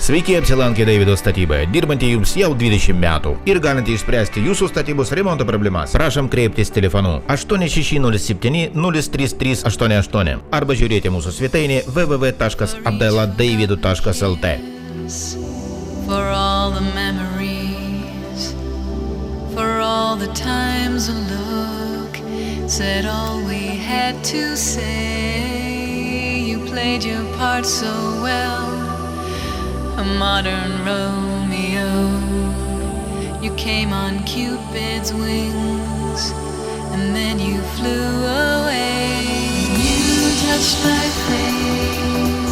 Sveiki, apsilankę Deivido statyboje, dirbantį jums jau 20 metų ir galite išspręsti jūsų statybos remonto problemas. Prašom kreiptis telefonu 8607-03388 arba žiūrėti mūsų svetainę www.apdailadeividu.lt. For all the memories, for all the times a look said all we had to say. You played your part so well, a modern Romeo. You came on Cupid's wings, and then you flew away. You touched my face,